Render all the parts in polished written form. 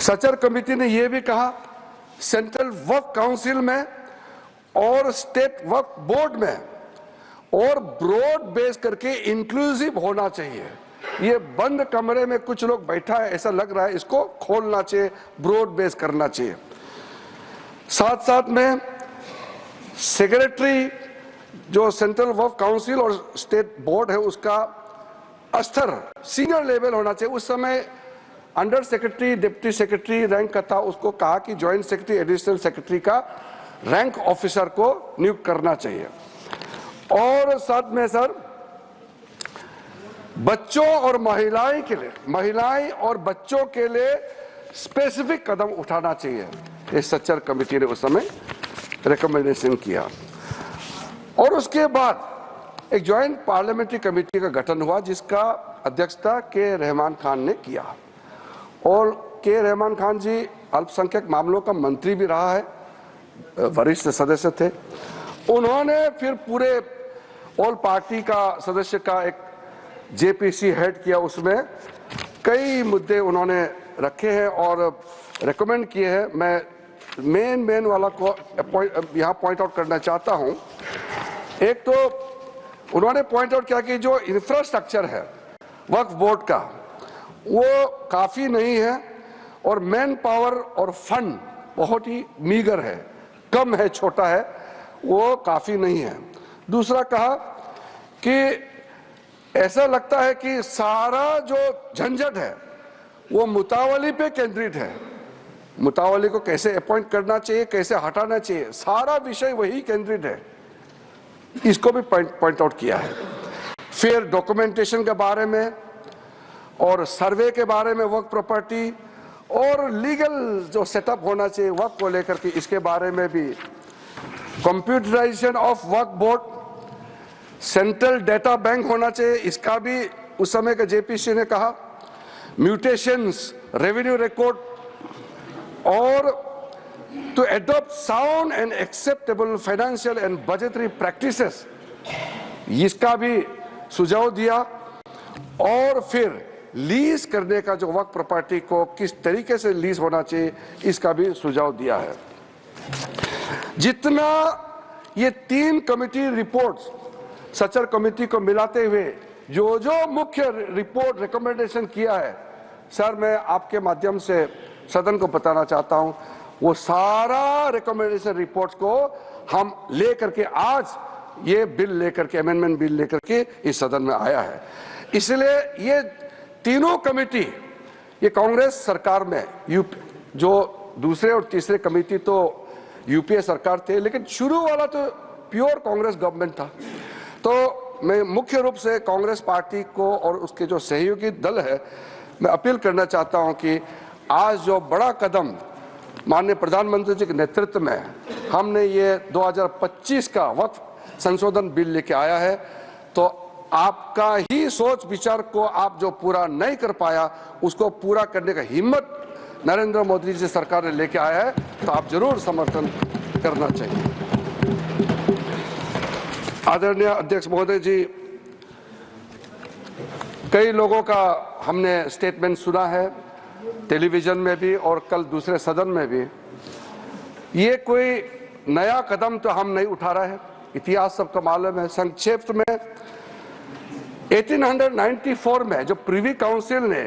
Sachar committee ने यह भी कहा सेंट्रल वक्फ काउंसिल में और स्टेट वक्फ बोर्ड में और ब्रॉड बेस करके इंक्लूसिव होना चाहिए। ये बंद कमरे में कुछ लोग बैठा है ऐसा लग रहा है, इसको खोलना चाहिए, ब्रॉड बेस करना चाहिए। साथ साथ में सेक्रेटरी जो सेंट्रल वक्फ काउंसिल और स्टेट बोर्ड है उसका स्तर सीनियर लेवल होना चाहिए। उस समय under secretary deputy secretary rank का था, उसको कहा कि ज्वाइंट सेक्रेटरी एडिशनल सेक्रेटरी का रैंक ऑफिसर को नियुक्त करना चाहिए। और साथ में सर बच्चों और महिलाएं और बच्चों के लिए स्पेसिफिक कदम उठाना चाहिए। इस सच्चर कमेटी ने उस समय रिकमेंडेशन किया। और उसके बाद एक ज्वाइंट पार्लियामेंट्री कमेटी का गठन हुआ जिसका अध्यक्षता के रहमान खान ने किया। और के रहमान खान जी अल्पसंख्यक मामलों का मंत्री भी रहा है, वरिष्ठ सदस्य थे। उन्होंने फिर पूरे ऑल पार्टी का सदस्य का एक जेपीसी हेड किया, उसमें कई मुद्दे उन्होंने रखे हैं और रेकमेंड किए हैं। मैं मेन वाला को यहाँ पॉइंट आउट करना चाहता हूँ। एक तो उन्होंने पॉइंट आउट किया कि जो इंफ्रास्ट्रक्चर है वक्फ बोर्ड का वो काफ़ी नहीं है और मैन पावर और फंड बहुत ही मीगर है, कम है, छोटा है, वो काफ़ी नहीं है। दूसरा कहा कि ऐसा लगता है कि सारा जो झंझट है वो मुतावली पे केंद्रित है। मुतावली को कैसे अपॉइंट करना चाहिए, कैसे हटाना चाहिए, सारा विषय वही केंद्रित है। इसको भी पॉइंट आउट किया है। फिर डॉक्यूमेंटेशन के बारे में और सर्वे के बारे में वक्फ प्रॉपर्टी और लीगल जो सेटअप होना चाहिए वक्फ को लेकर के, इसके बारे में भी computerization of Waqf board, central data bank होना चाहिए, इसका भी उस समय के जेपीसी ने कहा। म्यूटेशंस, रेवेन्यू रिकॉर्ड और to adopt sound and acceptable financial and budgetary practices, इसका भी सुझाव दिया। और फिर लीज करने का जो वक्फ प्रॉपर्टी को किस तरीके से लीज होना चाहिए इसका भी सुझाव दिया है। जितना ये तीन कमेटी रिपोर्ट्स सचर कमेटी को मिलाते हुए जो मुख्य रिपोर्ट रिकमेंडेशन किया है, सर मैं आपके माध्यम से सदन को बताना चाहता हूं, वो सारा रिकमेंडेशन रिपोर्ट्स को हम लेकर के आज ये बिल लेकर के, अमेंडमेंट बिल लेकर के इस सदन में आया है। इसलिए ये तीनों कमेटी ये कांग्रेस सरकार में जो दूसरे और तीसरे कमेटी तो यूपीए सरकार थे, लेकिन शुरू वाला तो प्योर कांग्रेस गवर्नमेंट था। तो मैं मुख्य रूप से कांग्रेस पार्टी को और उसके जो सहयोगी दल है, मैं अपील करना चाहता हूं कि आज जो बड़ा कदम माननीय प्रधानमंत्री जी के नेतृत्व में हमने ये 2025 का वक्फ संशोधन बिल लेके आया है, तो आपका ही सोच विचार को आप जो पूरा नहीं कर पाया उसको पूरा करने का हिम्मत नरेंद्र मोदी जी सरकार ने लेके आया है, तो आप जरूर समर्थन करना चाहिए। आदरणीय अध्यक्ष महोदय जी, कई लोगों का हमने स्टेटमेंट सुना है टेलीविजन में भी और कल दूसरे सदन में भी। ये कोई नया कदम तो हम नहीं उठा रहे हैं, इतिहास सबको मालूम है। संक्षेप में 1894 में जो प्रीवी काउंसिल ने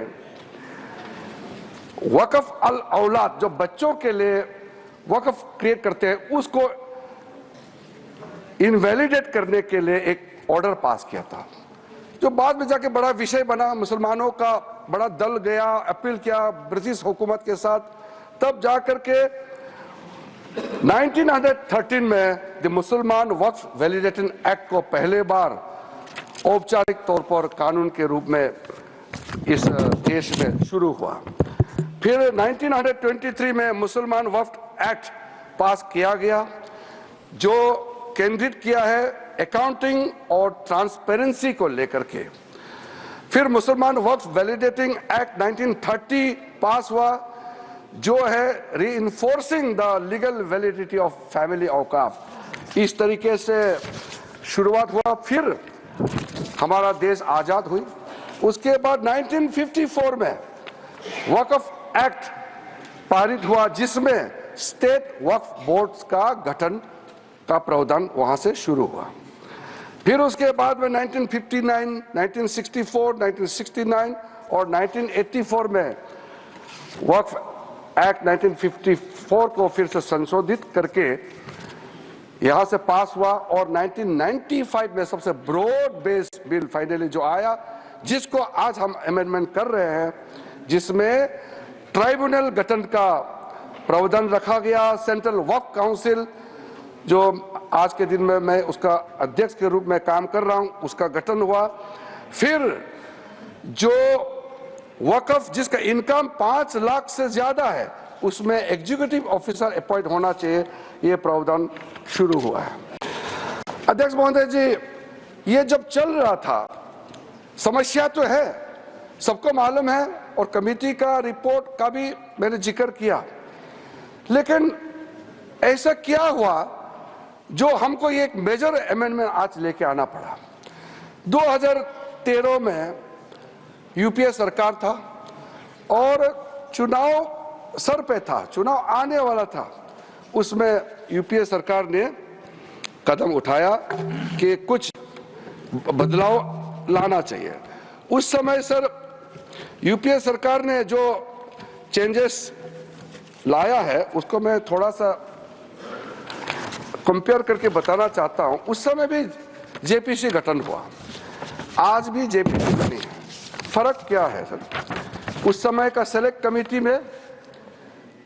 वक्फ अल औलाद जो बच्चों के लिए वक्फ क्रिएट करते हैं उसको इनवैलिडेट करने के लिए एक ऑर्डर पास किया था, जो बाद में जाके बड़ा विषय बना। मुसलमानों का बड़ा दल गया, अपील किया ब्रिटिश हुकूमत के साथ, तब जाकर के 1913 में द मुसलमान वक्फ वैलिडेशन एक्ट को पहले बार औपचारिक तौर पर कानून के रूप में इस देश में शुरू हुआ। फिर 1923 में मुसलमान वक्फ एक्ट पास किया गया, जो केंद्रित किया है अकाउंटिंग और ट्रांसपेरेंसी को लेकर के। फिर मुसलमान वक्फ वैलिडेटिंग एक्ट 1930 पास हुआ, जो है reinforcing the legal validity of family औकाफ। इस तरीके से शुरुआत हुआ, फिर हमारा देश आजाद हुई। उसके बाद 1954 में वक्फ एक्ट पारित हुआ, जिसमें स्टेट वक्फ बोर्ड्स का गठन का प्रावधान वहां से शुरू हुआ। फिर उसके बाद में 1959, 1964, 1969 और 1984 में वक्फ एक्ट 1954 को फिर से संशोधित करके यहां से पास हुआ, और 1995 में सबसे ब्रॉड बेस्ड बिल फाइनली जो आया, जिसको आज हम अमेंडमेंट कर रहे हैं, जिसमें ट्राइब्यूनल गठन का प्रावधान रखा गया। सेंट्रल वक्फ काउंसिल, जो आज के दिन में मैं उसका अध्यक्ष के रूप में काम कर रहा हूं, उसका गठन हुआ। फिर जो वक्फ जिसका इनकम 5 लाख से ज्यादा है, उसमें एग्जीक्यूटिव ऑफिसर अपॉइंट होना चाहिए, ये प्रावधान शुरू हुआ है। अध्यक्ष महोदय जी, ये जब चल रहा था, समस्या तो है, सबको मालूम है, और कमेटी का रिपोर्ट का भी मैंने जिक्र किया, लेकिन ऐसा क्या हुआ जो हमको ये एक मेजर अमेंडमेंट आज लेके आना पड़ा। 2013 में यूपीए सरकार था और चुनाव सर पे था, चुनाव आने वाला था। उसमें यूपीए सरकार ने कदम उठाया कि कुछ बदलाव लाना चाहिए। उस समय सर यूपीए सरकार ने जो चेंजेस लाया है, उसको मैं थोड़ा सा कंपेयर करके बताना चाहता हूं। उस समय भी जेपीसी गठन हुआ, आज भी जेपीसी बनी है। फर्क क्या है सर? उस समय का सेलेक्ट कमेटी में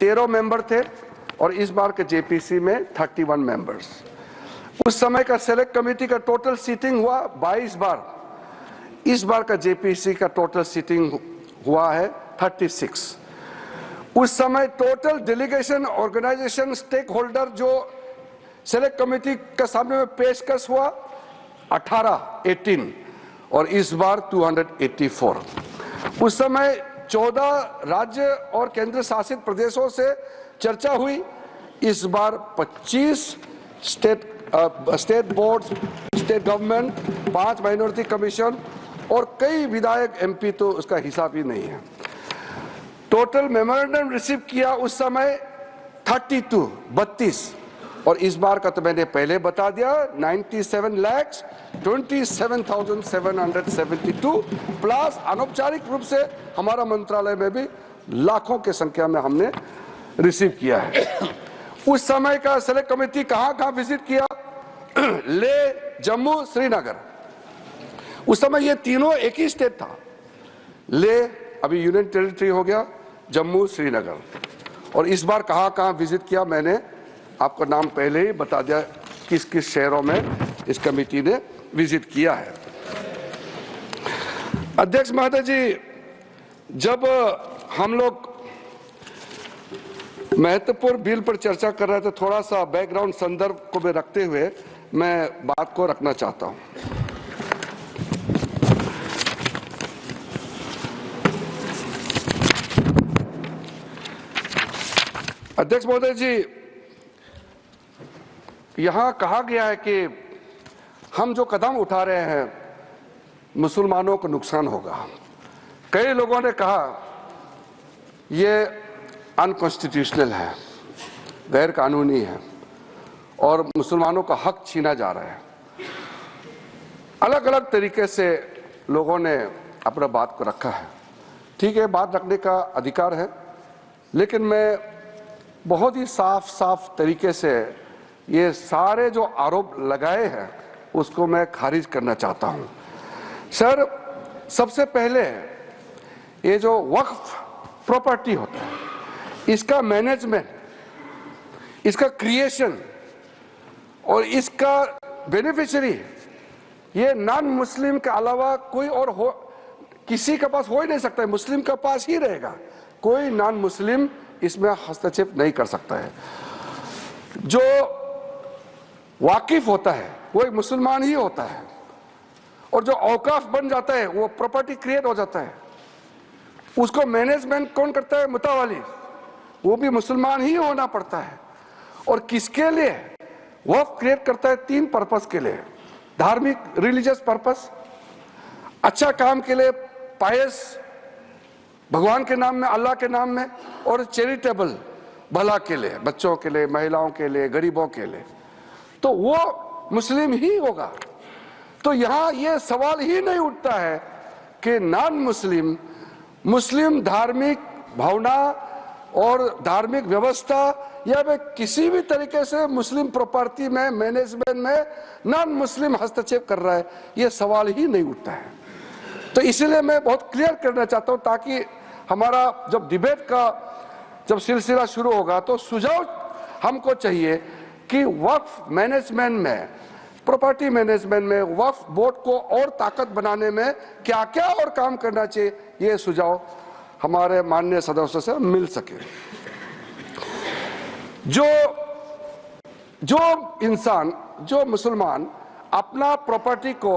13 मेंबर थे और इस बार के जेपीसी में 31 मेंबर्स। उस समय का सेलेक्ट कमेटी का टोटल सीटिंग हुआ 22 बार, इस बार का जेपीसी का टोटल सीटिंग हुआ है 36। उस समय total delegation, organisation, stakeholder जो सेलेक्ट कमेटी के सामने में पेशकश हुआ 18 और इस बार 284। उस समय 14 राज्य और केंद्र शासित प्रदेशों से चर्चा हुई, इस बार 25 state board, state government, 5 minority commission और कई विधायक एमपी, तो उसका हिसाब ही नहीं है। टोटल मेमोरेंडम रिसीव किया उस समय 32 और इस बार का तो मैंने पहले बता दिया 97,27,772 प्लस अनौपचारिक रूप से हमारा मंत्रालय में भी लाखों की संख्या में हमने रिसीव किया है। उस समय का सेलेक्ट कमेटी कहां विजिट किया? ले, जम्मू, श्रीनगर। उस समय ये तीनों एक ही स्टेट था। ले अभी यूनियन टेरिटरी हो गया, जम्मू, श्रीनगर। और इस बार कहां विजिट किया, मैंने आपको नाम पहले ही बता दिया किस किस शहरों में इस कमेटी ने विजिट किया है। अध्यक्ष महोदय जी, जब हम लोग महत्वपूर्ण बिल पर चर्चा कर रहे थे, थोड़ा सा बैकग्राउंड संदर्भ को भी रखते हुए मैं बात को रखना चाहता हूं। अध्यक्ष महोदय जी, यहां कहा गया है कि हम जो कदम उठा रहे हैं मुसलमानों को नुकसान होगा। कई लोगों ने कहा यह अनकॉन्स्टिट्यूशनल है, गैर कानूनी है और मुसलमानों का हक छीना जा रहा है। अलग अलग तरीके से लोगों ने अपना बात को रखा है। ठीक है, बात रखने का अधिकार है, लेकिन मैं बहुत ही साफ तरीके से ये सारे जो आरोप लगाए हैं उसको मैं खारिज करना चाहता हूं। सर, सबसे पहले ये जो वक्फ प्रॉपर्टी होता है, इसका मैनेजमेंट, इसका क्रिएशन और इसका बेनिफिशियरी, ये नॉन मुस्लिम के अलावा कोई और हो, किसी के पास हो ही नहीं सकता है, मुस्लिम के पास ही रहेगा। कोई नॉन मुस्लिम इसमें हस्तक्षेप नहीं कर सकता है। जो वाकिफ होता है वो एक मुसलमान ही होता है, और जो औकाफ बन जाता है वो प्रॉपर्टी क्रिएट हो जाता है, उसको मैनेजमेंट कौन करता है? मुतावाली, वो भी मुसलमान ही होना पड़ता है। और किसके लिए वक्फ क्रिएट करता है? 3 पर्पस के लिए। धार्मिक, रिलीजियस पर्पस, अच्छा काम के लिए, पायस भगवान के नाम में, अल्लाह के नाम में, और चैरिटेबल, भला के लिए, बच्चों के लिए, महिलाओं के लिए, गरीबों के लिए, तो वो मुस्लिम ही होगा। तो यहां ये सवाल ही नहीं उठता है कि नॉन मुस्लिम, मुस्लिम धार्मिक भावना और धार्मिक व्यवस्था या वे किसी भी तरीके से मुस्लिम प्रॉपर्टी में, मैनेजमेंट में नॉन मुस्लिम हस्तक्षेप कर रहा है, ये सवाल ही नहीं उठता है। तो इसलिए मैं बहुत क्लियर करना चाहता हूं, ताकि हमारा जब डिबेट का जब सिलसिला शुरू होगा तो सुझाव हमको चाहिए कि वक्फ मैनेजमेंट में, प्रॉपर्टी मैनेजमेंट में वक्फ बोर्ड को और ताकत बनाने में क्या क्या और काम करना चाहिए, ये सुझाव हमारे माननीय सदस्यों से मिल सके। जो इंसान, जो मुसलमान अपना प्रॉपर्टी को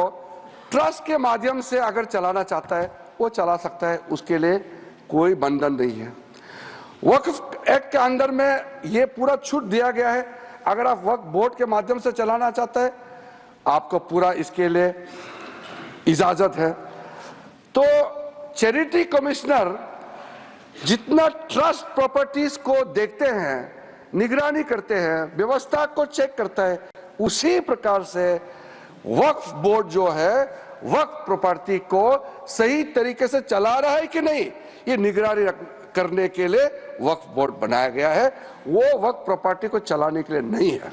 ट्रस्ट के माध्यम से अगर चलाना चाहता है वो चला सकता है, उसके लिए कोई बंधन नहीं है। वक्फ एक्ट के अंदर में ये पूरा छूट दिया गया है। अगर आप वक्फ बोर्ड के माध्यम से चलाना चाहते हैं आपको पूरा इसके लिए इजाजत है। तो चैरिटी कमिश्नर जितना ट्रस्ट प्रॉपर्टीज को देखते हैं, निगरानी करते हैं, व्यवस्था को चेक करता है, उसी प्रकार से वक्फ बोर्ड जो है वक्फ प्रॉपर्टी को सही तरीके से चला रहा है कि नहीं, ये निगरानी करने के लिए वक्फ बोर्ड बनाया गया है। वो वक्फ प्रॉपर्टी को चलाने के लिए नहीं है।